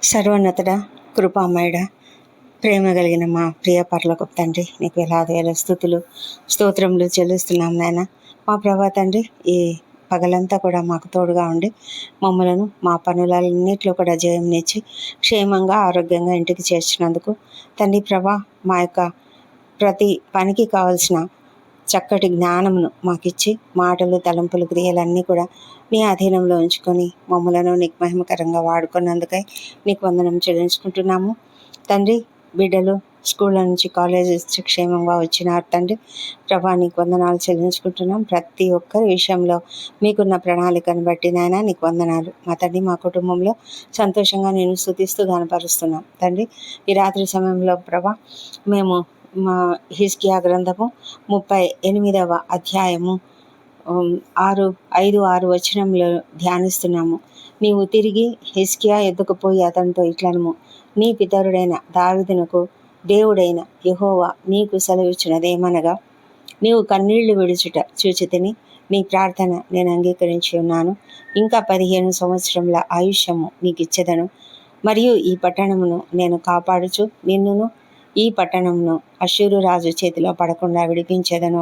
సర్వోన్నతుడ, కృపామయుడ, ప్రేమ కలిగిన మా ప్రియ పరలోకపు తండ్రి, నీకు వేలాది వేల స్తుతులు స్తోత్రములు చెల్లిస్తున్నాం నాయన. మా ప్రభా తండ్రి, ఈ పగలంతా కూడా మాకు తోడుగా ఉండి మమ్మలను మా పనులన్నింటిలో కూడా జయంనిచ్చి క్షేమంగా ఆరోగ్యంగా ఇంటికి చేర్చినందుకు తండ్రి ప్రభా, మా యొక్క ప్రతి పనికి కావలసిన చక్కటి జ్ఞానమును మాకిచ్చి మాటలు, తలంపులు, క్రియలన్నీ కూడా నీ అధీనంలో ఉంచుకొని మమ్మలను నీకు మహిమకరంగా వాడుకున్నందుకై నీకు వందనం చెల్లించుకుంటున్నాము తండ్రి. బిడ్డలు స్కూళ్ళ నుంచి కాలేజెస్ క్షేమంగా వచ్చినారు తండ్రి ప్రభా, నీకు వందనాలు చెల్లించుకుంటున్నాం. ప్రతి ఒక్కరి విషయంలో మీకున్న ప్రణాళికను బట్టి నాయన నీకు వందనాలు. మా తండ్రి, మా కుటుంబంలో సంతోషంగా నేను స్తుతిస్తూ గానపరుస్తున్నాం తండ్రి. ఈ రాత్రి సమయంలో ప్రభా, మేము మా హిజ్కియా గ్రంథము 38వ అధ్యాయము 5-6 వచనంలో ధ్యానిస్తున్నాము. నీవు తిరిగి హిజ్కియా ఎద్దుకు పోయి అతనితో ఇట్లనము, నీ పితరుడైన దావీదునకు దేవుడైన యెహోవా నీకు సెలవిచ్చినదేమనగా, నీవు కన్నీళ్లు విడుచుట చూచితిని, నీ ప్రార్థన నేను అంగీకరించి ఉన్నాను. ఇంకా 15 సంవత్సరముల ఆయుష్యము నీకు ఇచ్చెదను, మరియు ఈ పట్టణమును నేను కాపాడుచు నిన్నును ఈ పట్టణంను అష్షూరు రాజు చేతిలో పడకుండా విడిపించేదను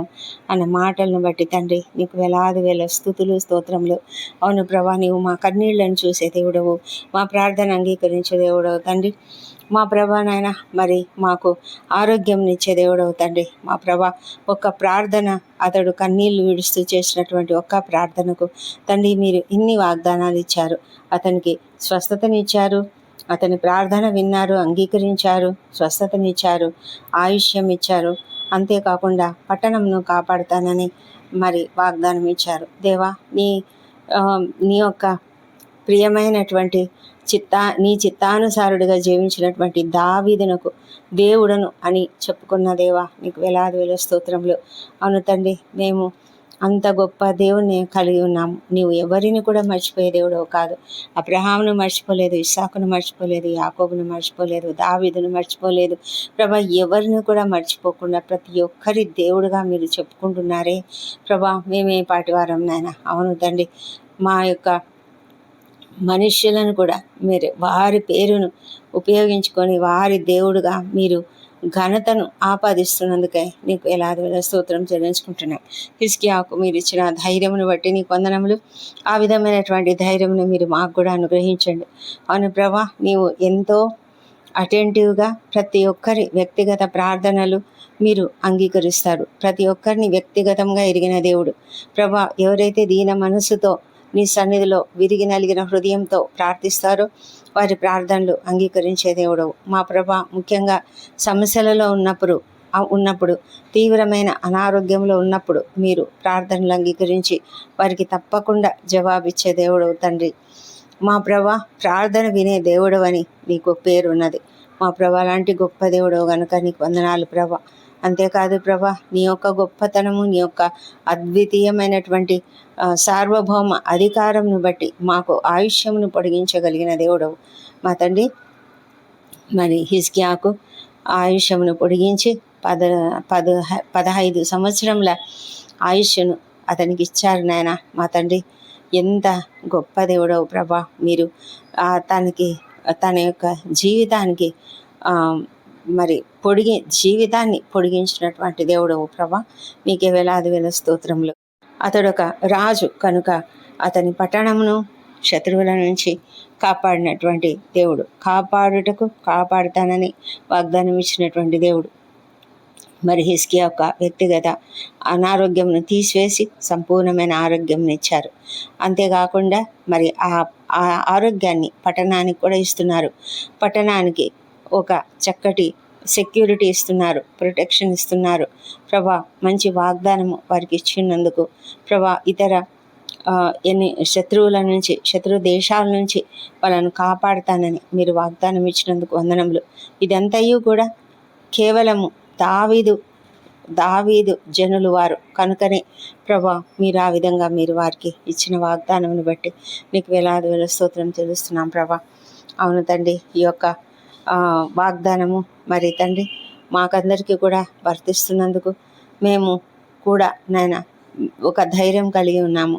అన్న మాటలను బట్టి తండ్రి నీకు వేలాది వేల స్తుతులు స్తోత్రములు. అవును ప్రభా, నీవు మా కన్నీళ్లను చూసే దేవుడవు, మా ప్రార్థన అంగీకరించే దేవుడవు తండ్రి. మా ప్రభా నాయన, మరి మాకు ఆరోగ్యం ఇచ్చే దేవుడవు తండ్రి. మా ప్రభా, ఒక్క ప్రార్థన, అతడు కన్నీళ్లు విడుస్తూ చేసినటువంటి ఒక్క ప్రార్థనకు తండ్రి మీరు ఇన్ని వాగ్దానాలు ఇచ్చారు. అతనికి స్వస్థతనిచ్చారు, అతని ప్రార్థన విన్నారు, అంగీకరించారు, స్వస్థతనిచ్చారు, ఆయుష్యం ఇచ్చారు. అంతేకాకుండా పట్టణంను కాపాడుతానని మరి వాగ్దానం ఇచ్చారు. దేవా, నీ యొక్క ప్రియమైనటువంటి నీ చిత్తానుసారుడిగా జీవించినటువంటి దావీదునకు దేవుడను అని చెప్పుకున్న దేవా, నీకు వేలాది వేల స్తోత్రములు. అవును తండ్రి, మేము అంత గొప్ప దేవుణ్ణి కలిగి ఉన్నాము. నీవు ఎవరిని కూడా మర్చిపోయే దేవుడవు కాదు. అబ్రహామును మర్చిపోలేదు, ఇస్సాకును మర్చిపోలేదు, యాకోబును మర్చిపోలేదు, దావీదును మర్చిపోలేదు. ప్రభా, ఎవరిని కూడా మర్చిపోకుండా ప్రతి ఒక్కరి దేవుడుగా మీరు చెప్పుకుంటున్నారే ప్రభా, మేమే పాటివారం నాయన. అవును తండ్రి, మా యొక్క మనుష్యులను కూడా మీరు వారి పేరును ఉపయోగించుకొని వారి దేవుడుగా మీరు ఘనతను ఆపాదిస్తున్నందుకై నీకు వేలాది వేల స్తోత్రం చెల్లించుకుంటున్నాం. హిజ్కియాకు మీరు ఇచ్చిన ధైర్యమును బట్టి నీకు వందనములు. ఆ విధమైనటువంటి ధైర్యమును మీరు మాకు కూడా అనుగ్రహించండి. అవును ప్రభా, నీవు ఎంతో అటెంటివ్గా ప్రతి ఒక్కరి వ్యక్తిగత ప్రార్థనలు మీరు అంగీకరిస్తారు. ప్రతి ఒక్కరిని వ్యక్తిగతంగా ఎరిగిన దేవుడు ప్రభా. ఎవరైతే దీన మనసుతో నీ సన్నిధిలో విరిగి నలిగిన హృదయంతో ప్రార్థిస్తారో వారి ప్రార్థనలు అంగీకరించే దేవుడవు మా ప్రభా. ముఖ్యంగా సమస్యలలో ఉన్నప్పుడు తీవ్రమైన అనారోగ్యంలో ఉన్నప్పుడు మీరు ప్రార్థనలు అంగీకరించి వారికి తప్పకుండా జవాబిచ్చే దేవుడవు తండ్రి. మా ప్రభా, ప్రార్థన వినే దేవుడు అని నీకు పేరున్నది. మా ప్రభా, లాంటి గొప్ప దేవుడవు కనుక నీకు వందనాలు ప్రభా. అంతేకాదు ప్రభా, నీ యొక్క గొప్పతనము, నీ యొక్క అద్వితీయమైనటువంటి సార్వభౌమ అధికారంను బట్టి మాకు ఆయుష్యమును పొడిగించగలిగిన దేవుడవు మా తండ్రి. మరి హిజ్కియాకు ఆయుష్యమును పొడిగించి 15 సంవత్సరముల ఆయుష్ను అతనికి ఇచ్చారు నాయన. మా తండ్రి, ఎంత గొప్ప దేవుడవు ప్రభా. మీరు తన యొక్క జీవితానికి మరి జీవితాన్ని పొడిగించినటువంటి దేవుడవు ప్రభా. నీకే వేలాది వేల స్తోత్రములు. అతడు ఒక రాజు కనుక అతని పట్టణమును శత్రువుల నుంచి కాపాడినటువంటి దేవుడు, కాపాడుతానని వాగ్దానం ఇచ్చినటువంటి దేవుడు. మరి హిజ్కియా యొక్క వ్యక్తిగత అనారోగ్యంను తీసివేసి సంపూర్ణమైన ఆరోగ్యం ఇచ్చారు. అంతేకాకుండా మరి ఆ ఆరోగ్యాన్ని పట్టణానికి కూడా ఇస్తున్నారు. పట్టణానికి ఒక చక్కటి సెక్యూరిటీ ఇస్తున్నారు, ప్రొటెక్షన్ ఇస్తున్నారు ప్రభా. మంచి వాగ్దానము వారికి ఇచ్చినందుకు ప్రభా, ఇతర శత్రు దేశాల నుంచి వాళ్ళను కాపాడుతానని మీరు వాగ్దానం ఇచ్చినందుకు వందనములు. ఇదంతయు కూడా కేవలము దావీదు జనులు వారు కనుకనే ప్రభా, మీరు ఆ విధంగా మీరు వారికి ఇచ్చిన వాగ్దానమును బట్టి నీకు వేలాది వేల స్తోత్రం తెలుస్తున్నాం ప్రభా. అవును తండ్రి, ఈ యొక్క వాగ్దానము మరి తండ్రి మాకందరికీ కూడా వర్తిస్తున్నందుకు మేము కూడా నాయన ఒక ధైర్యం కలిగి ఉన్నాము.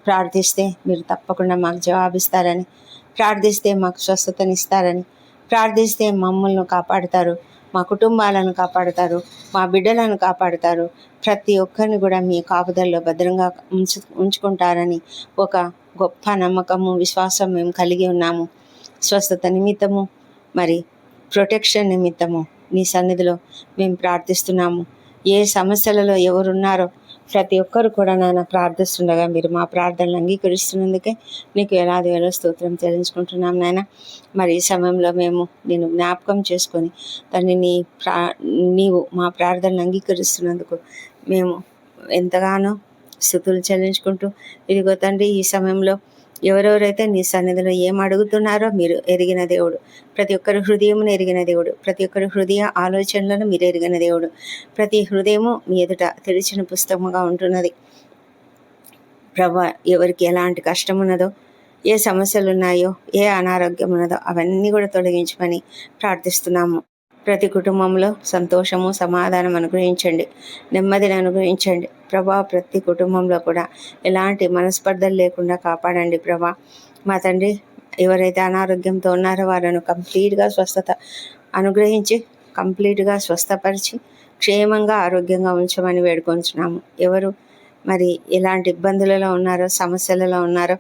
ప్రార్థిస్తే మీరు తప్పకుండా మాకు జవాబిస్తారని, ప్రార్థిస్తే మాకు స్వస్థతనిస్తారని, ప్రార్థిస్తే మమ్మల్ని కాపాడుతారు, మా కుటుంబాలను కాపాడుతారు, మా బిడ్డలను కాపాడుతారు, ప్రతి ఒక్కరిని కూడా మీ కాపుదల్లో భద్రంగా ఉంచుకుంటారని ఒక గొప్ప నమ్మకము, విశ్వాసం మేము కలిగి ఉన్నాము. స్వస్థత నిమిత్తము, మరి ప్రొటెక్షన్ నిమిత్తము నీ సన్నిధిలో మేము ప్రార్థిస్తున్నాము. ఏ సమస్యలలో ఎవరున్నారో ప్రతి ఒక్కరు కూడా నాన్న ప్రార్థిస్తుండగా మీరు మా ప్రార్థనలు అంగీకరిస్తున్నందుకే నీకు వేలాది వేల స్తోత్రం చెల్లించుకుంటున్నాం నాయన. మరి ఈ సమయంలో మేము నేను జ్ఞాపకం చేసుకొని తండ్రి నీవు మా ప్రార్థనలు అంగీకరిస్తున్నందుకు మేము ఎంతగానో స్తుతులు చెల్లించుకుంటూ, ఇదిగో తండ్రి ఈ సమయంలో ఎవరెవరైతే నీ సన్నిధిలో ఏం అడుగుతున్నారో మీరు ఎరిగిన దేవుడు, ప్రతి ఒక్కరి హృదయమును ఎరిగిన దేవుడు, ప్రతి ఒక్కరి హృదయ ఆలోచనలను మీరు ఎరిగిన దేవుడు. ప్రతి హృదయము మీ ఎదుట తెరిచిన పుస్తకముగా ఉంటున్నది ప్రభా. ఎవరికి ఎలాంటి కష్టం ఉన్నదో, ఏ సమస్యలు ఉన్నాయో, ఏ అనారోగ్యం ఉన్నదో అవన్నీ కూడా తొలగించమని ప్రార్థిస్తున్నాము. ప్రతి కుటుంబంలో సంతోషము, సమాధానం అనుగ్రహించండి, నెమ్మదిని అనుగ్రహించండి ప్రభా. ప్రతి కుటుంబంలో కూడా ఎలాంటి మనస్పర్ధలు లేకుండా కాపాడండి ప్రభా. మా తండ్రి, ఎవరైతే అనారోగ్యంతో ఉన్నారో వారిని కంప్లీట్గా స్వస్థత అనుగ్రహించి, కంప్లీట్గా స్వస్థపరిచి, క్షేమంగా ఆరోగ్యంగా ఉంచమని వేడుకొంచున్నాము. ఎవరు మరి ఎలాంటి ఇబ్బందులలో ఉన్నారో, సమస్యలలో ఉన్నారో,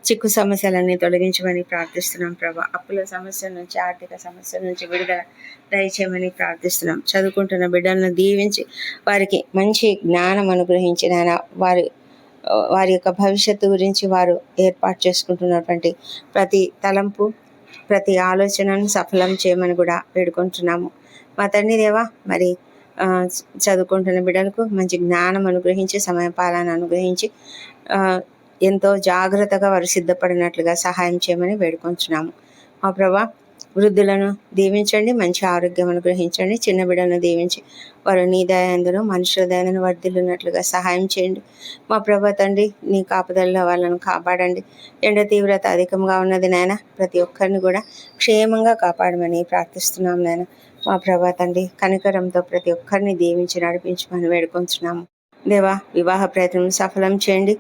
చిక్కు సమస్యలన్నీ తొలగించమని ప్రార్థిస్తున్నాం ప్రభా. అప్పుల సమస్య నుంచి, ఆర్థిక సమస్య నుంచి విడుదల దయచేయమని ప్రార్థిస్తున్నాం. చదువుకుంటున్న బిడ్డలను దీవించి వారికి మంచి జ్ఞానం అనుగ్రహించిన వారి యొక్క భవిష్యత్తు గురించి వారు ఏర్పాటు చేసుకుంటున్నటువంటి ప్రతి తలంపు, ప్రతి ఆలోచనను సఫలం చేయమని కూడా వేడుకుంటున్నాము. మా తండ్రి దేవా, మరి చదువుకుంటున్న బిడ్డలకు మంచి జ్ఞానం అనుగ్రహించి, సమయపాలన అనుగ్రహించి ఎంతో జాగ్రత్తగా వారు సిద్ధపడినట్లుగా సహాయం చేయమని వేడుకొంచున్నాము. మా ప్రభా, వృద్ధులను దీవించండి, మంచి ఆరోగ్యం అనుగ్రహించండి. చిన్న బిడ్డలను దీవించి వారు నీ దయందును, మనుషుల దయందును వర్ధిల్లున్నట్లుగా సహాయం చేయండి. మా ప్రభా తండ్రి, నీ కాపుదలలో వాళ్ళను కాపాడండి. ఎండ తీవ్రత అధికంగా ఉన్నది నాయన, ప్రతి ఒక్కరిని కూడా క్షేమంగా కాపాడమని ప్రార్థిస్తున్నాం నాయన. మా ప్రభా తండ్రి, కనికరంతో ప్రతి ఒక్కరిని దీవించి నడిపించమని వేడుకొంచున్నాము. దేవా, వివాహ ప్రయత్నం సఫలం చేయండి.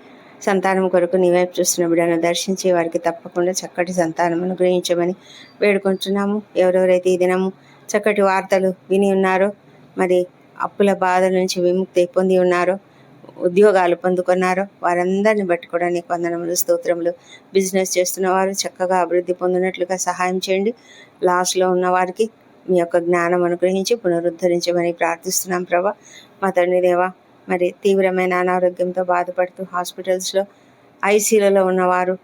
సంతానం కొరకు నీ వైపు చూస్తున్న బిడ్డలను దర్శించి వారికి తప్పకుండా చక్కటి సంతానం అనుగ్రహించమని వేడుకుంటున్నాము. ఎవరెవరైతే ఈ దినము చక్కటి వార్తలు విని ఉన్నారో, మరి అప్పుల బాధ నుంచి విముక్తి పొంది ఉన్నారో, ఉద్యోగాలు పొందుకున్నారో వారందరిని బట్టి కూడా నీకు వందనములు, స్తోత్రములు. బిజినెస్ చేస్తున్న వారు చక్కగా అభివృద్ధి పొందినట్లుగా సహాయం చేయండి. లాస్లో ఉన్న వారికి మీ యొక్క జ్ఞానం అనుగ్రహించి పునరుద్ధరించమని ప్రార్థిస్తున్నాం ప్రభా. మా తండ్రి దేవా, మరి తీవ్రమైన అనారోగ్యంతో బాధపడుతూ హాస్పిటల్స్లో, ఐసీయూలలో ఉన్నవారు,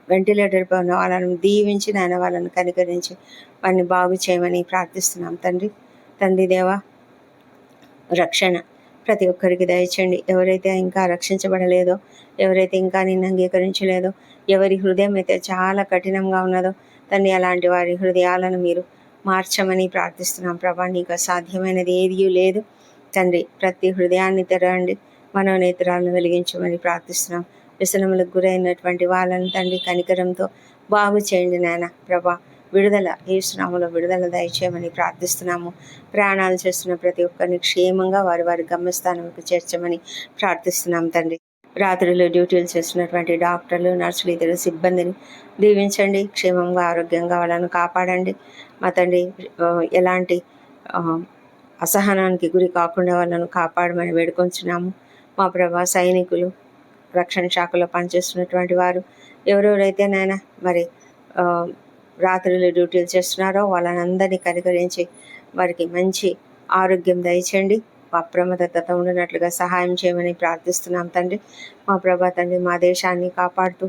వెంటిలేటర్పై ఉన్న వాళ్ళను దీవించి నాయన వాళ్ళను కనికరించి వారిని బాగు చేయమని ప్రార్థిస్తున్నాం తండ్రి దేవా. రక్షణ ప్రతి ఒక్కరికి దయచేయండి. ఎవరైతే ఇంకా రక్షించబడలేదో, ఎవరైతే ఇంకా నిన్ను అంగీకరించలేదో, ఎవరి హృదయం అయితే చాలా కఠినంగా ఉన్నదో తండ్రి, అలాంటి వారి హృదయాలను మీరు మార్చమని ప్రార్థిస్తున్నాం ప్రభా. నీకు అసాధ్యమైనది ఏదీ లేదు తండ్రి. ప్రతి హృదయాన్ని తెరవండి, మనోనేత్రాలను వెలిగించమని ప్రార్థిస్తున్నాం. వ్యసనములకు గురైనటువంటి వాళ్ళని తండ్రి కనికరంతో బాగు చేయండి నాయన ప్రభా. విడుదల, యేసునామములో విడుదల దయచేయమని ప్రార్థిస్తున్నాము. ప్రయాణాలు చేస్తున్న ప్రతి ఒక్కరిని క్షేమంగా వారి వారి గమ్యస్థానంకు చేర్చమని ప్రార్థిస్తున్నాం తండ్రి. రాత్రులు డ్యూటీలు చేస్తున్నటువంటి డాక్టర్లు, నర్సులు, ఇతర సిబ్బందిని దీవించండి, క్షేమంగా ఆరోగ్యంగా వాళ్ళను కాపాడండి. మా తండ్రి, ఎలాంటి అసహనానికి గురి కాకుండా వాళ్ళను కాపాడమని వేడుకొంచున్నాము. మా ప్రభా, సైనికులు, రక్షణ శాఖలో పనిచేస్తున్నటువంటి వారు, ఎవరెవరైతే నాయన మరి రాత్రులు డ్యూటీలు చేస్తున్నారో వాళ్ళనందరినీ కనికరించి వారికి మంచి ఆరోగ్యం దయచేయండి. అప్రమత్తత ఉండినట్లుగా సహాయం చేయమని ప్రార్థిస్తున్నాం తండ్రి. మా ప్రభా తండ్రి, మా దేశాన్ని కాపాడుతూ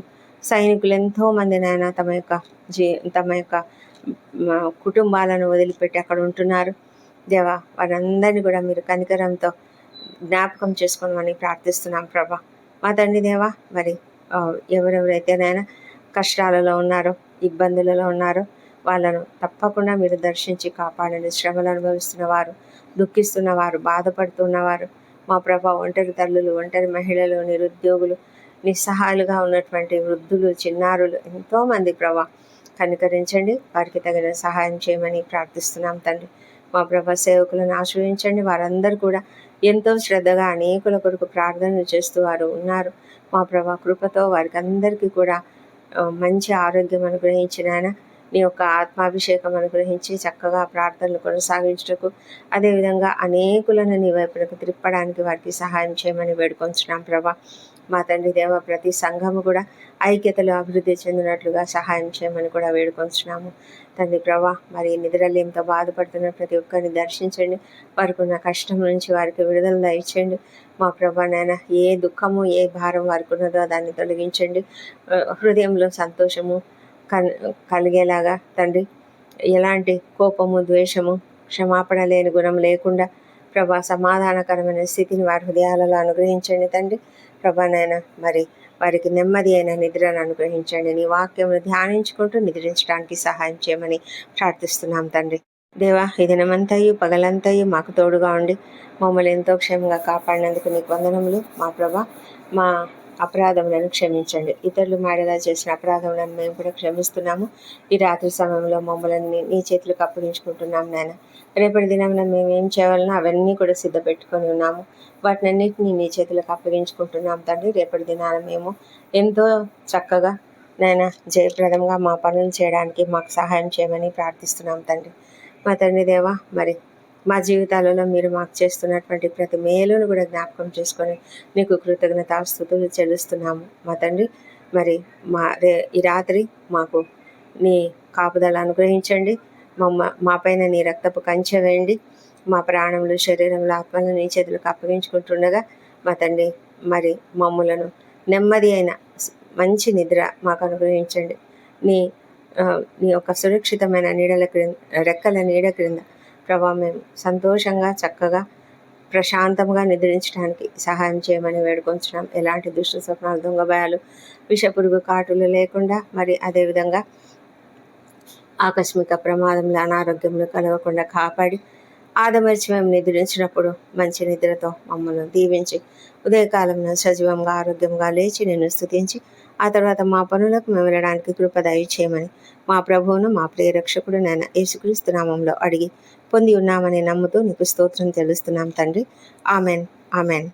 సైనికులు ఎంతోమంది నాయన తమ యొక్క కుటుంబాలను వదిలిపెట్టి అక్కడ ఉంటున్నారు దేవా. వారందరినీ కూడా మీరు కనికరంతో జ్ఞాపకం చేసుకోమని ప్రార్థిస్తున్నాం ప్రభా. మా తండ్రి దేవా, మరి ఎవరెవరైతే నాయన కష్టాలలో ఉన్నారో, ఇబ్బందులలో ఉన్నారో వాళ్ళను తప్పకుండా మీరు దర్శించి కాపాడండి. శ్రమలు అనుభవిస్తున్న వారు, దుఃఖిస్తున్న వారు, బాధపడుతున్నవారు, మా ప్రభా, ఒంటరి తల్లులు, ఒంటరి మహిళలు, నిరుద్యోగులు, నిస్సహాయులుగా ఉన్నటువంటి వృద్ధులు, చిన్నారులు ఎంతోమంది ప్రభా, కనికరించండి, వారికి తగిన సహాయం చేయమని ప్రార్థిస్తున్నాం తండ్రి. మా ప్రభా, సేవకులను ఆశ్రయించండి. వారందరూ కూడా ఎంతో శ్రద్ధగా అనేకుల కొరకు ప్రార్థనలు చేస్తూ వారు ఉన్నారు. మా ప్రభా కృపతో వారికి అందరికీ కూడా మంచి ఆరోగ్యం అనుగ్రహించిన ఆయన నీ యొక్క ఆత్మాభిషేకం అనుగ్రహించి చక్కగా ప్రార్థనలు కొనసాగించుటకు, అదేవిధంగా అనేకులను నీ వైపునకు త్రిప్పడానికి వారికి సహాయం చేయమని వేడుకొంచున్నాం ప్రభా. మా తండ్రి దేవ, ప్రతి సంఘము కూడా ఐక్యతలో అభివృద్ధి చెందినట్లుగా సహాయం చేయమని కూడా వేడుకొంచున్నాము తండ్రి ప్రభా. మరి నిద్రలేమితో బాధపడుతున్న ప్రతి ఒక్కరిని దర్శించండి. వారికి ఉన్న కష్టం నుంచి వారికి విడుదల దయచేయండి మా ప్రభా. నాయన ఏ దుఃఖము ఏ భారం వారికి ఉన్నదో దాన్ని తొలగించండి. హృదయంలో సంతోషము కలిగేలాగా తండ్రి, ఎలాంటి కోపము ద్వేషము క్షమాపణ లేని గుణం లేకుండా ప్రభా సమాధానకరమైన స్థితిని వారి హృదయాలలో అనుగ్రహించండి తండ్రి ప్రభా. నాయన మరి వారికి నెమ్మది అయిన నిద్రను అనుగ్రహించండి. నీ వాక్యమును ధ్యానించుకుంటూ నిద్రించడానికి సహాయం చేయమని ప్రార్థిస్తున్నాం తండ్రి దేవా. ఈ దినమంతయు పగలంతయు మాకు తోడుగా ఉండి మమ్మల్ని ఎంతో క్షేమంగా కాపాడినందుకు నీకు వందనములు మా ప్రభా. మా అపరాధములను క్షమించండి. ఇతరులు మాడగా చేసిన అపరాధములను మేము కూడా క్షమిస్తున్నాము. ఈ రాత్రి సమయంలో మమ్మల్ని నీ చేతులకు అప్పగించుకుంటున్నాం నాయన. రేపటి దినంలో మేము ఏం చేయాలనో అవన్నీ కూడా సిద్ధపెట్టుకొని ఉన్నాము. వాటినన్నిటినీ నీ చేతులకు అప్పగించుకుంటున్నాం తండ్రి. రేపటి దినాన మేము ఎంతో చక్కగా నాయన జయప్రదంగా మా పనులు చేయడానికి మాకు సహాయం చేయమని ప్రార్థిస్తున్నాం తండ్రి. మా తండ్రి దేవా, మరి మా జీవితాలలో మీరు మాకు చేస్తున్నటువంటి ప్రతి మేలును కూడా జ్ఞాపకం చేసుకొని నీకు కృతజ్ఞతాస్తుతులు చెల్లిస్తున్నాము మా తండ్రి. మరి ఈ రాత్రి మాకు నీ కాపుదల అనుగ్రహించండి. మా పైన నీ రక్తపు కంచె వేయండి. మా ప్రాణములు శరీరంలో ఆత్మలను నీ చేతులకు అప్పగించుకుంటుండగా మా తండ్రి మరి మమ్ములను నెమ్మది అయిన మంచి నిద్ర మాకు అనుగ్రహించండి. నీ యొక్క సురక్షితమైన రెక్కల నీడ క్రింద ప్రభా మేము సంతోషంగా చక్కగా ప్రశాంతంగా నిద్రించడానికి సహాయం చేయమని వేడుకొంచున్నాం. ఎలాంటి దుష్ట స్వప్నాలు, దొంగ భయాలు, విషపురుగు కాటులు లేకుండా, మరి అదేవిధంగా ఆకస్మిక ప్రమాదంలో అనారోగ్యంలో కలగకుండా కాపాడి ఆదమర్చి మేము నిద్రించినప్పుడు మంచి నిద్రతో మమ్మల్ని దీవించి ఉదయకాలంలో సజీవంగా ఆరోగ్యంగా లేచి నిన్ను స్తుతించి ఆ తర్వాత మా పనులకు మేము వెళ్ళడానికి కృప దయచేయమని మా ప్రభువును మా ప్రియ రక్షకుడు నాయన యేసుక్రీస్తు నామంలో అడిగి పొంది ఉన్నామని నమ్ముతూ నీకు స్తోత్రం తెలుస్తున్నాం తండ్రి. Amen, amen.